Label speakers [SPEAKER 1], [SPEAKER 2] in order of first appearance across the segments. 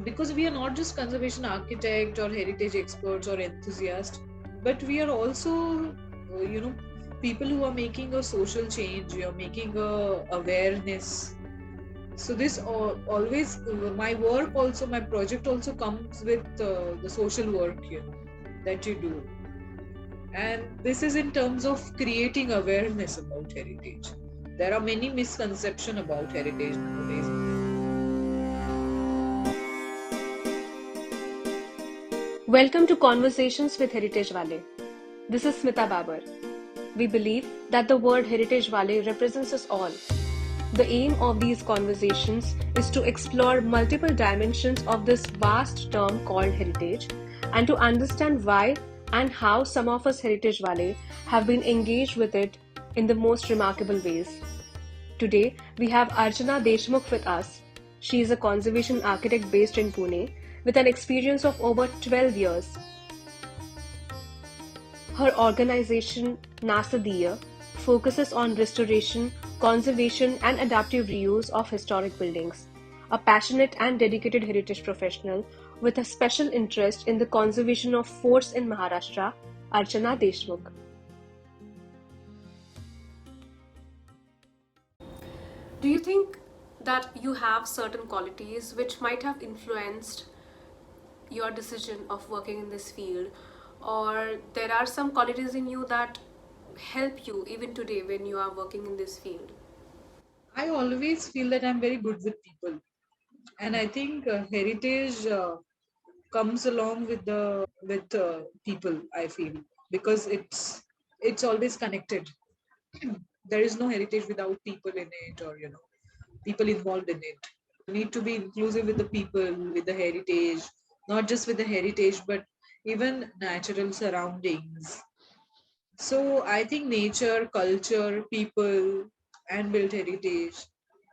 [SPEAKER 1] because we are not just conservation architect or heritage experts or enthusiasts, but we are also people who are making a social change, we are making a awareness. So this always my work also, my project also comes with the social work that you do, and this is in terms of creating awareness about heritage. There are many misconceptions about heritage nowadays.
[SPEAKER 2] Welcome to Conversations with Heritagewale. This is Smita Babar. We believe that the word Heritagewale represents us all. The aim of these conversations is to explore multiple dimensions of this vast term called heritage and to understand why and how some of us Heritagewale have been engaged with it in the most remarkable ways. Today, we have Archana Deshmukh with us. She is a conservation architect based in Pune with an experience of over 12 years. Her organization, Nasadeeya, focuses on restoration, conservation, and adaptive reuse of historic buildings. A passionate and dedicated heritage professional with a special interest in the conservation of forts in Maharashtra, Archana Deshmukh. Do you think that you have certain qualities which might have influenced your decision of working in this field, or there are some qualities in you that help you even today when you are working in this field?
[SPEAKER 1] I always feel that I'm very good with people, and I think heritage comes along with the with people. I feel because it's always connected. There is no heritage without people in it, or people involved in it. You need to be inclusive with the people, with the heritage, not just with the heritage, but even natural surroundings. So I think nature, culture, people, and built heritage,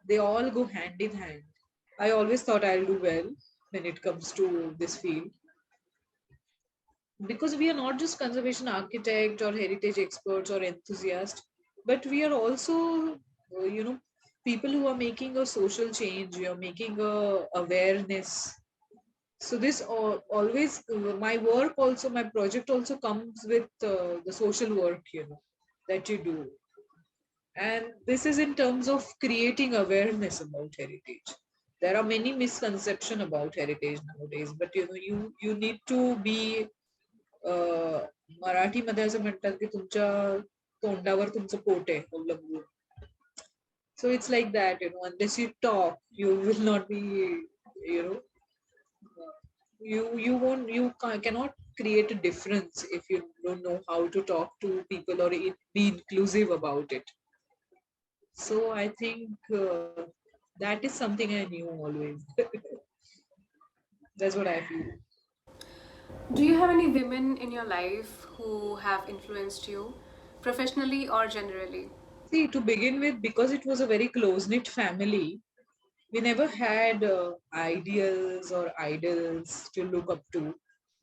[SPEAKER 1] they all go hand in hand. I always thought I'll do well when it comes to this field, because we are not just conservation architect or heritage experts or enthusiasts, but we are also people who are making a social change, we are making a awareness. So this always my work also, my project also comes with the social work that you do, and this is in terms of creating awareness about heritage. There are many misconceptions about heritage nowadays, but you need to be मराठीमध्ये असं म्हणतात की तुमच्या तोंडावर तुमचं pot आहे अवलंबून. So it's like that, unless you talk, you will not be, you know, you won't, cannot create a difference if you don't know how to talk to people or be inclusive about it. So I think that is something I knew always. That's what I feel.
[SPEAKER 2] Do you have any women in your life who have influenced you professionally or generally?
[SPEAKER 1] See, to begin with, because it was a very close knit family, we never had ideals or idols to look up to,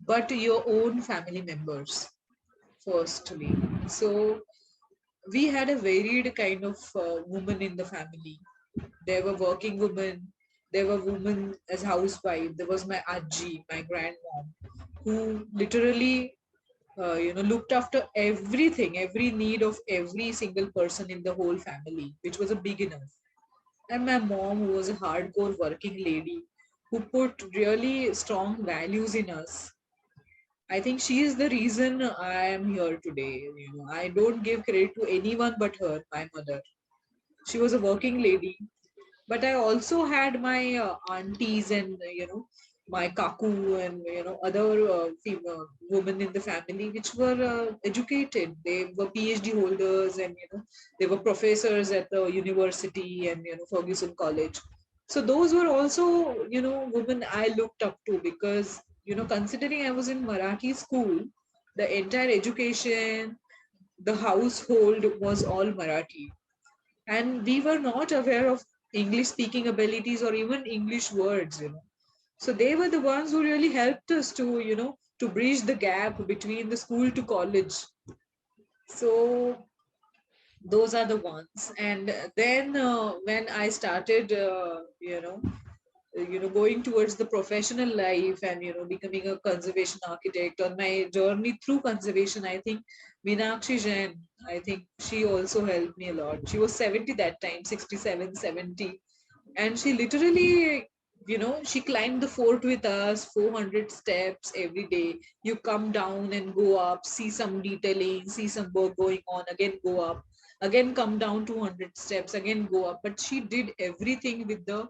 [SPEAKER 1] but your own family members, firstly. So we had a varied kind of woman in the family. There were working women, there were women as housewife. There was my aji, my grandmom, who literally looked after everything, every need of every single person in the whole family, which was a big enough. And my mom, who was a hardcore working lady, who put really strong values in us. I think she is the reason I am here today. I don't give credit to anyone but her, my mother. She was a working lady, but I also had my aunties and my kaku and other female women in the family which were educated. They were PhD holders, and they were professors at the university and Ferguson College. So those were also women I looked up to, because considering I was in Marathi school, the entire education, the household was all Marathi, and we were not aware of English speaking abilities or even English words. So they were the ones who really helped us to to bridge the gap between the school to college. So those are the ones. And then when I started going towards the professional life and becoming a conservation architect, on my journey through conservation, I think Meenakshi Jain, I think she also helped me a lot. She was 70 that time, 67, 70, and she literally, she climbed the fort with us, 400 steps every day. You come down and go up, see some detailing, see some work going on, again go up, again come down 200 steps, again go up. But she did everything with the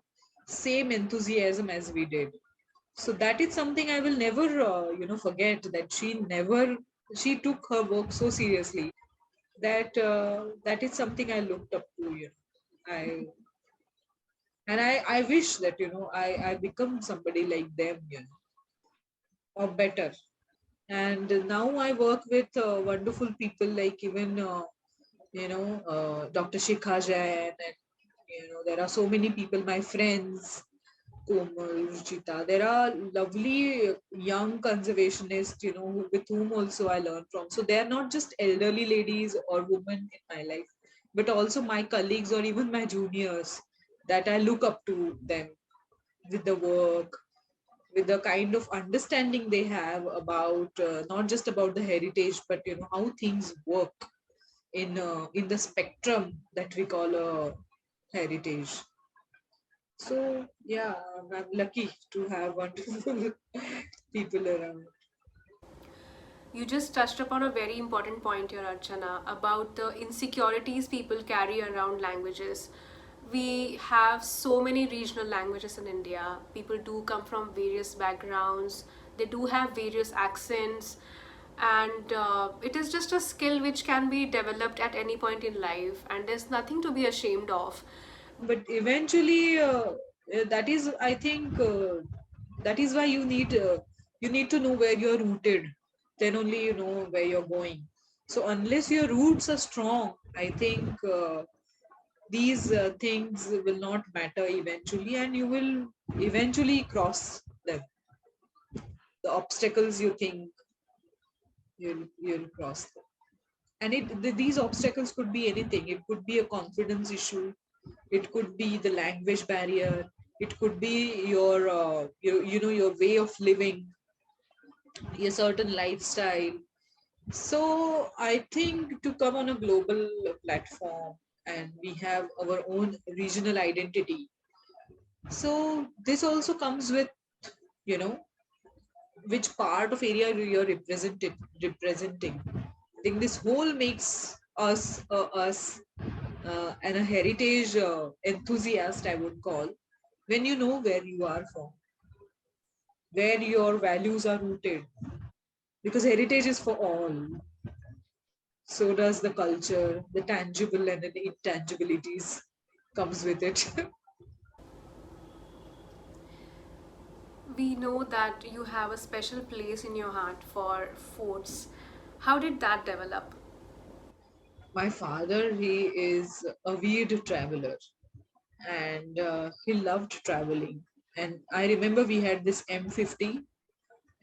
[SPEAKER 1] same enthusiasm as we did. So that is something I will never forget, that she took her work so seriously, that is something I looked up to. I I wish that I become somebody like them, or better. And now I work with wonderful people, like even Dr. Shikha Jain, and there are so many people, my friends, Komal, Ruchita. There are lovely young conservationists, with whom also I learn from. So they are not just elderly ladies or women in my life, but also my colleagues or even my juniors, that I look up to them with the work, with the kind of understanding they have about not just about the heritage, but how things work in the spectrum that we call a heritage. So yeah, I'm lucky to have wonderful people around.
[SPEAKER 2] You just touched upon a very important point here, Archana, about the insecurities people carry around languages. We have so many regional languages in India. People do come from various backgrounds, they do have various accents, and it is just a skill which can be developed at any point in life, and there's nothing to be ashamed of.
[SPEAKER 1] But eventually, that is, I think, that is why you need to know where you're rooted. Then only you know where you're going. So unless your roots are strong, I think these things will not matter eventually, and you will eventually cross them. The obstacles you think you'll cross them. And these obstacles could be anything. It could be a confidence issue, it could be the language barrier, it could be your way of living, a certain lifestyle. So I think to come on a global platform, and we have our own regional identity, so this also comes with you know which part of area you're representing. I think this whole makes us and a heritage enthusiast, I would call, when you know where you are from, where your values are rooted, because heritage is for all. So does the culture, the tangible and the intangibilities comes with it.
[SPEAKER 2] We know that you have a special place in your heart for forts. How did that develop?
[SPEAKER 1] My father, he is a weird traveler, and he loved traveling. And I remember we had this M50,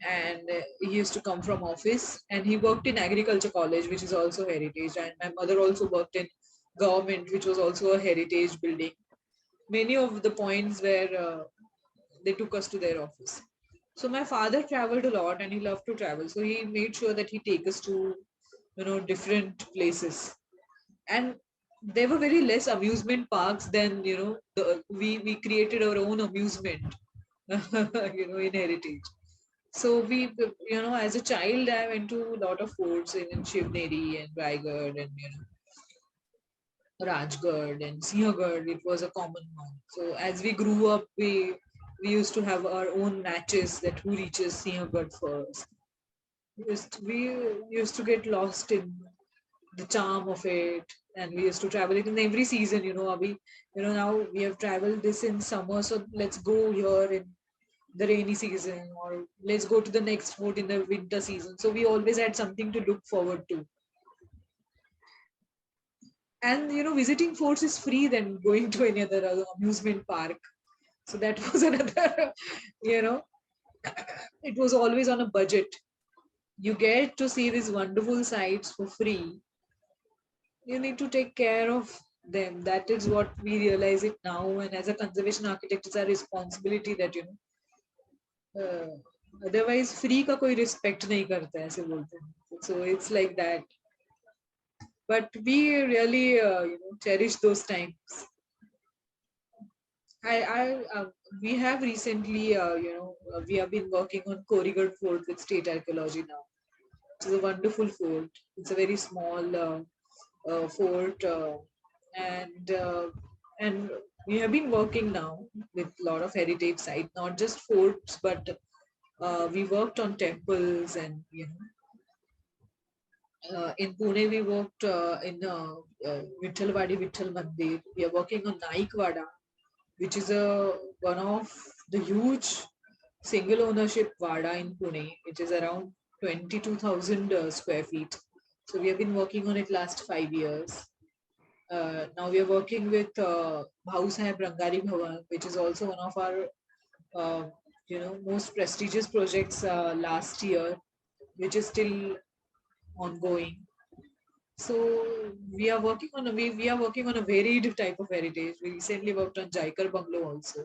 [SPEAKER 1] and he used to come from office, and he worked in agriculture college, which is also heritage, and my mother also worked in government, which was also a heritage building. Many of the points where they took us to their office. So my father traveled a lot, and he loved to travel, so he made sure that he take us to different places. And there were very less amusement parks than we created our own amusement in heritage. So we, as a child, I went to a lot of forts in Shivneri and Raigad and Rajgarh and Sinhgarh. It was a common one. So as we grew up, we used to have our own matches, that who reaches Sinhgarh first. We used to get lost in the charm of it, and we used to travel it in every season. Now we have traveled this in summer, so let's go here in the rainy season, or let's go to the next fort in the winter season. So we always had something to look forward to. And visiting forts is free than going to any other amusement park. So that was another, you know it was always on a budget. You get to see these wonderful sites for free. You need to take care of them. That is what we realize it now, and as a conservation architect, it's our responsibility that otherwise free का कोई respect नहीं करता है ऐसे बोलते हैं. So it's like that. But we really cherish those times. I we have recently we have been working on Korigad Fort with state archaeology now. It's a wonderful fort. It's a very small fort, and uh, and we have been working now with a lot of heritage sites, not just forts, but we worked on temples, and in Pune we worked in Vittalwadi Vittal Mandir. We are working on Naikwada, which is a one of the huge single ownership Vada in Pune, which is around 22,000 square feet. So we have been working on it last 5 years. Now we are working with Bhau Saheb Rangari Bhavan, which is also one of our uh, most prestigious projects last year, which is still ongoing. So we are working on a varied type of heritage. We recently worked on Jaikar Bungalow also.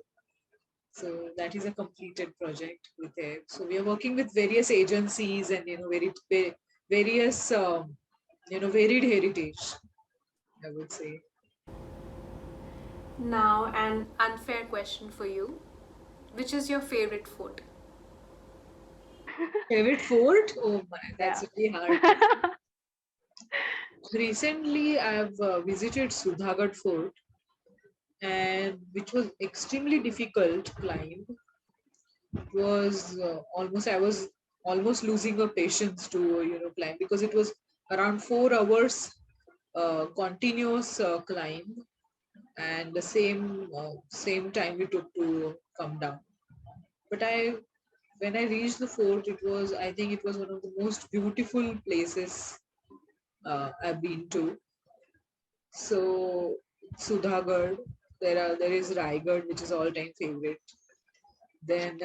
[SPEAKER 1] So that is a completed project with it. So we are working with various agencies and various varied heritage, I would say.
[SPEAKER 2] Now, an unfair question for you. Which is your favorite fort?
[SPEAKER 1] Favorite fort? Oh my,
[SPEAKER 3] Yeah.
[SPEAKER 1] that's really hard. Recently, I've visited Sudhagad Fort, and which was extremely difficult climb. It was I was almost losing a patience to climb, because it was around 4 hours continuous climb, and the same time we took to come down. But when I reached the fort, I think it was one of the most beautiful places I've been to. So Sudhagad, there is Raigad, which is all time favorite. Then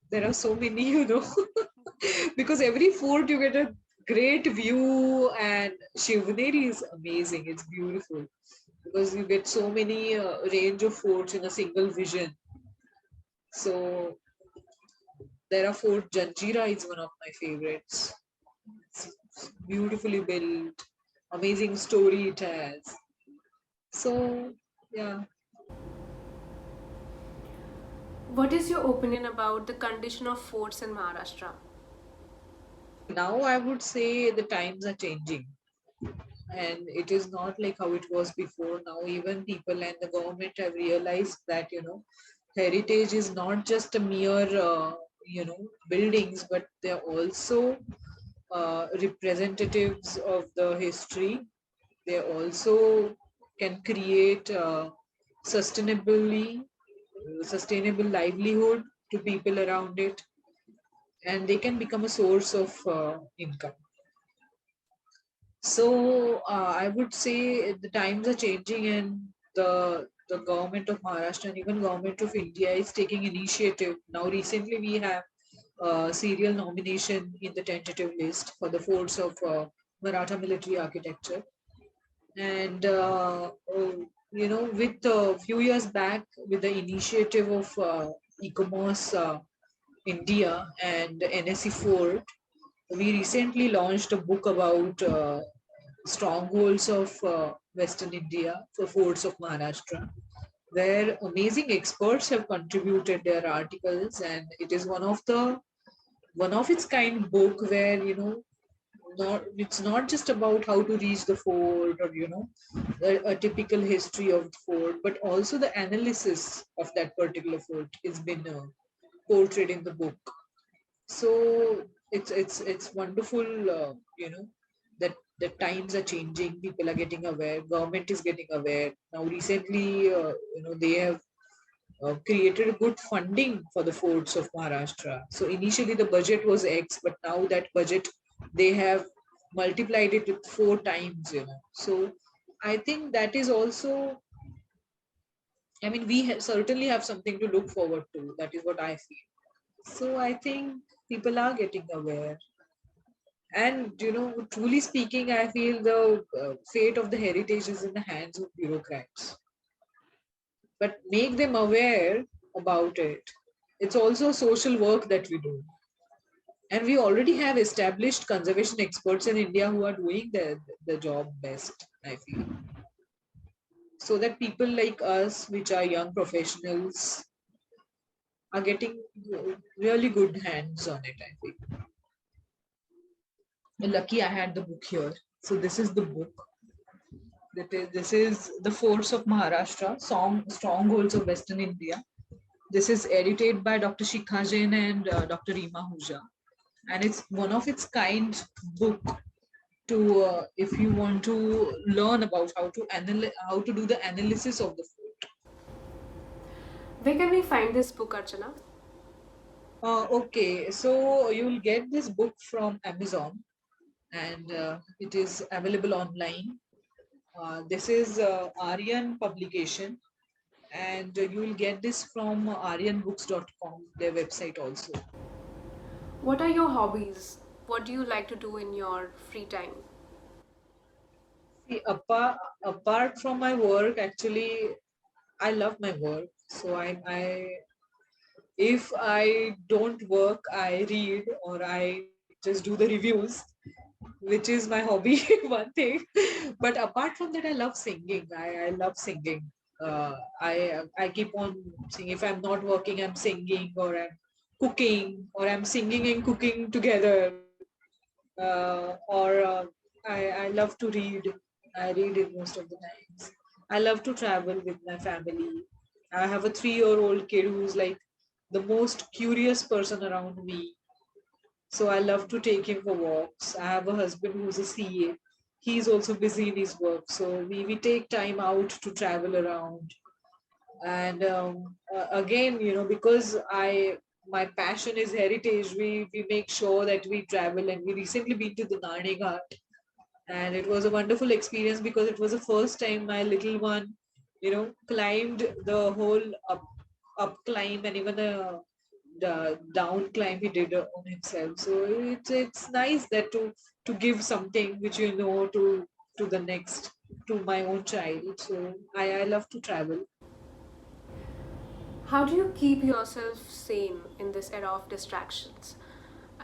[SPEAKER 1] there are so many, because every fort you get a great view, and Shivneri is amazing. It's beautiful because you get so many range of forts in a single vision. So there are Fort Janjira is one of my favorites. It's beautifully built, amazing story it has. So yeah,
[SPEAKER 2] What is your opinion about the condition of forts in Maharashtra?
[SPEAKER 1] now I would say the times are changing, and it is not like how it was before. Now even people and the government have realized that heritage is not just a mere buildings, but they're also representatives of the history. They also can create sustainable livelihood to people around it, and they can become a source of income. So I would say the times are changing, and the government of Maharashtra and even government of India is taking initiative. Now recently we have serial nomination in the tentative list for the forts of Maratha military architecture. And with a few years back, with the initiative of e-commerce India and NSE Fort, we recently launched a book about strongholds of Western India for forts of Maharashtra, where amazing experts have contributed their articles, and it is one of its kind book where not it's not just about how to reach the fort, or a typical history of the fort, but also the analysis of that particular fort has been portrayed in the book. So it's wonderful, that the times are changing, people are getting aware, government is getting aware. Now recently they have created good funding for the forts of Maharashtra. So initially the budget was X, but now that budget they have multiplied it with 4 times. So I think that is also, I mean, we certainly have something to look forward to. That is what I feel. So I think people are getting aware. And truly speaking, I feel the fate of the heritage is in the hands of bureaucrats. But make them aware about it. It's also social work that we do. And we already have established conservation experts in India who are doing the job best, I feel. So that people like us, which are young professionals, are getting really good hands on it, I feel. Lucky I had the book here. So this is the book. This is The Force of Maharashtra, Strongholds of Western India. This is edited by Dr. Shikha Jain and Dr. Rima Hooja. And it's one of its kind book to if you want to learn about how to do the analysis of the food.
[SPEAKER 2] Where can we find this book, Archana?
[SPEAKER 1] Okay, so you'll get this book from Amazon, and it is available online. This is Aryan publication, and you'll get this from aryanbooks.com, their website also.
[SPEAKER 2] What are your hobbies? What do you like to do in your free time?
[SPEAKER 1] See, apart from my work, actually, I love my work. So I if I don't work, I read or I just do the reviews, which is my hobby, one thing. But apart from that, I love singing. I love singing. I keep on singing. If I'm not working, I'm singing, or I'm cooking, or I'm singing and cooking together. Or I love to read. I read it most of the times. I love to travel with my family. I have a 3-year-old kid who's like the most curious person around me. So I love to take him for walks. I have a husband who's a CA. He's also busy in his work. So we take time out to travel around. And again, because my passion is heritage, we make sure that we travel. And we recently been to the Narni Ghat, and it was a wonderful experience because it was the first time my little one climbed the whole up climb, and even the down climb he did on himself. So it's nice that to give something which to the next, to my own child. So I love to travel.
[SPEAKER 2] How do you keep yourself sane in this era of distractions?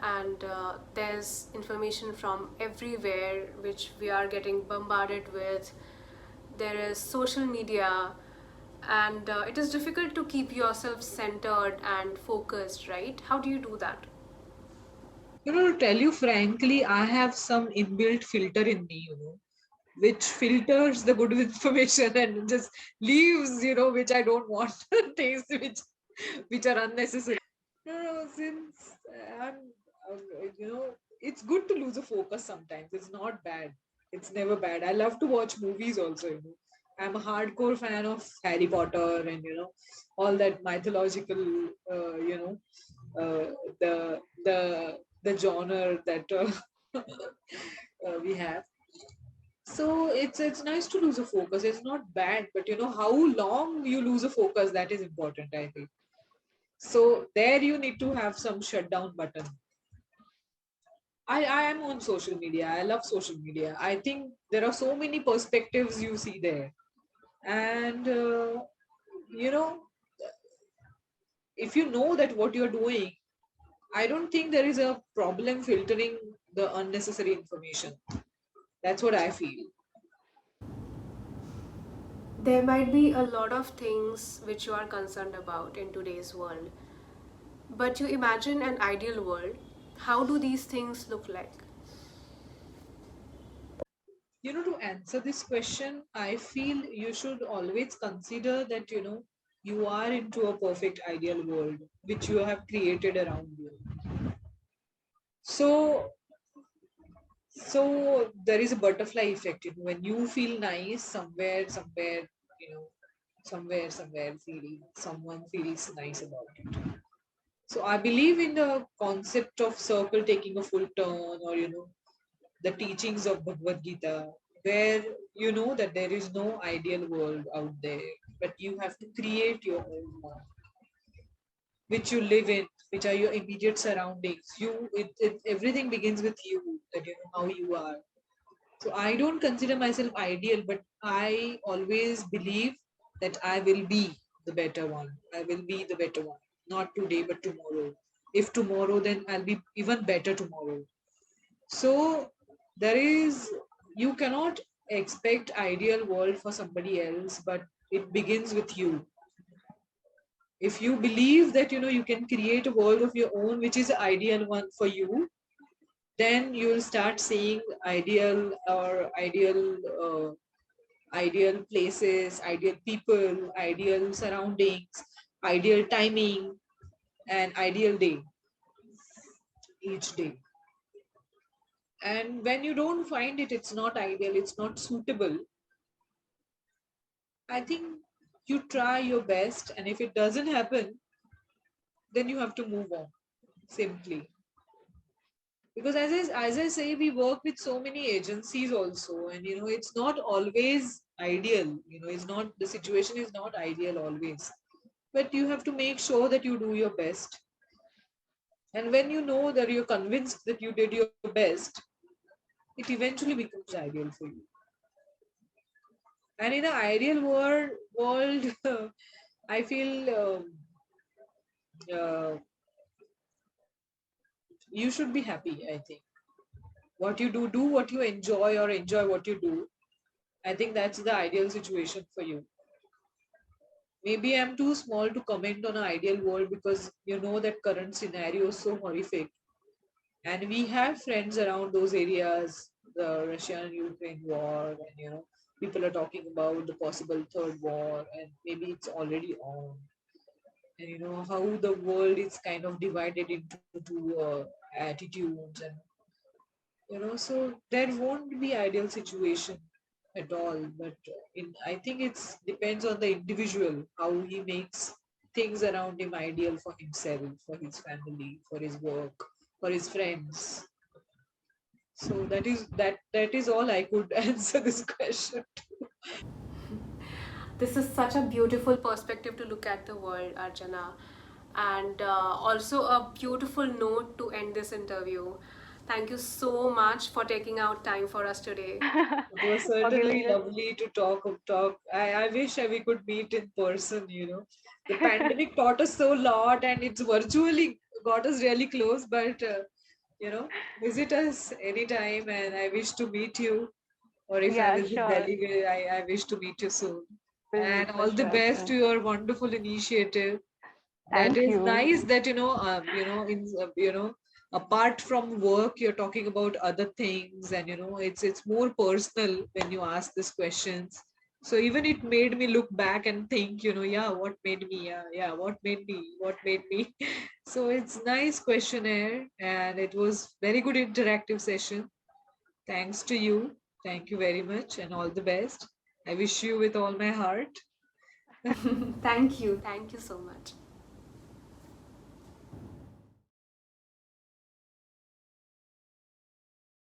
[SPEAKER 2] And there's information from everywhere which we are getting bombarded with. There is social media, and it is difficult to keep yourself centered and focused, right? How do you do that?
[SPEAKER 1] To tell you frankly, I have some inbuilt filter in me, which filters the good information and just leaves, which I don't want, things which are unnecessary. No, since I'm, it's good to lose a focus sometimes. It's not bad. It's never bad. I love to watch movies also. I'm a hardcore fan of Harry Potter and all that mythological, uh, the genre that we have. So it's nice to lose a focus. It's not bad, but how long you lose a focus, that is important, I think. So there you need to have some shutdown button. I am on social media. I love social media. I think there are so many perspectives you see there. And, you know, if you know that what you're doing, I don't think there is a problem filtering the unnecessary information. That's what I feel.
[SPEAKER 2] There might be a lot of things which you are concerned about in today's world, but you imagine an ideal world. How do these things look like?
[SPEAKER 1] To answer this question, I feel you should always consider that, you are into a perfect ideal world which you have created around you. So there is a butterfly effect. When you feel nice somewhere, you know, somewhere feeling someone feels nice about it. So I believe in the concept of circle taking a full turn, or the teachings of Bhagavad Gita, where you know that there is no ideal world out there, but you have to create your own one. which you live in, which are your immediate surroundings. Everything begins with you, that you know how you are. So I don't consider myself ideal, but I always believe that I will be the better one. I will be the better one. Not today, but tomorrow. If tomorrow, then I'll be even better tomorrow. So there is, you cannot expect ideal world for somebody else, but it begins with you. If you believe that you know you can create a world of your own, which is the ideal one for you, then you'll start seeing ideal places, ideal people, ideal surroundings, ideal timing, and ideal day each day. And when you don't find it, it's not ideal, it's not suitable. I think you try your best, and if it doesn't happen, then you have to move on simply. Because as I say, we work with so many agencies also, and you know, it's not always ideal. You know, it's not, the situation is not ideal always. But you have to make sure that you do your best. And when you know that you're convinced that you did your best, it eventually becomes ideal for you. And in an ideal world, I feel uh, you should be happy. I think what you do what you enjoy, or enjoy what you do. I think that's the ideal situation for you. Maybe I'm too small to comment on an ideal world, because you know that current scenario is so horrific, and we have friends around those areas, the Russian-Ukraine war, and you know people are talking about the possible third war, and maybe it's already on. And you know how the world is kind of divided into two attitudes, and you know, so there won't be ideal situation at all. But I think it's depends on the individual, how he makes things around him ideal for himself, for his family, for his work, for his friends. So that is all I could answer this question.
[SPEAKER 2] This is such a beautiful perspective to look at the world, Archana, and also a beautiful note to end this interview. Thank you so much for taking out time for us today.
[SPEAKER 1] It was
[SPEAKER 3] For
[SPEAKER 1] certainly
[SPEAKER 3] giving us.
[SPEAKER 1] lovely to talk. I wish we could meet in person, you know. The pandemic taught us so lot, and it's virtually got us really close, but you know, visit us anytime, and I wish to meet you. Or if I
[SPEAKER 3] Yeah,
[SPEAKER 1] visit
[SPEAKER 3] sure.
[SPEAKER 1] Delhi, I wish to meet you soon.
[SPEAKER 3] We'll
[SPEAKER 1] And
[SPEAKER 3] meet for
[SPEAKER 1] all the
[SPEAKER 3] sure
[SPEAKER 1] best to
[SPEAKER 3] soon.
[SPEAKER 1] your wonderful initiative. That
[SPEAKER 3] Thank
[SPEAKER 1] is
[SPEAKER 3] you.
[SPEAKER 1] nice that apart from work, you're talking about other things, and you know it's more personal when you ask these questions. So even it made me look back and think, you know, yeah, what made me, yeah, what made me. So it's nice questionnaire, and it was very good interactive session. Thanks to you. Thank you very much, and all the best. I wish you with all my heart.
[SPEAKER 2] Thank you. Thank you so much.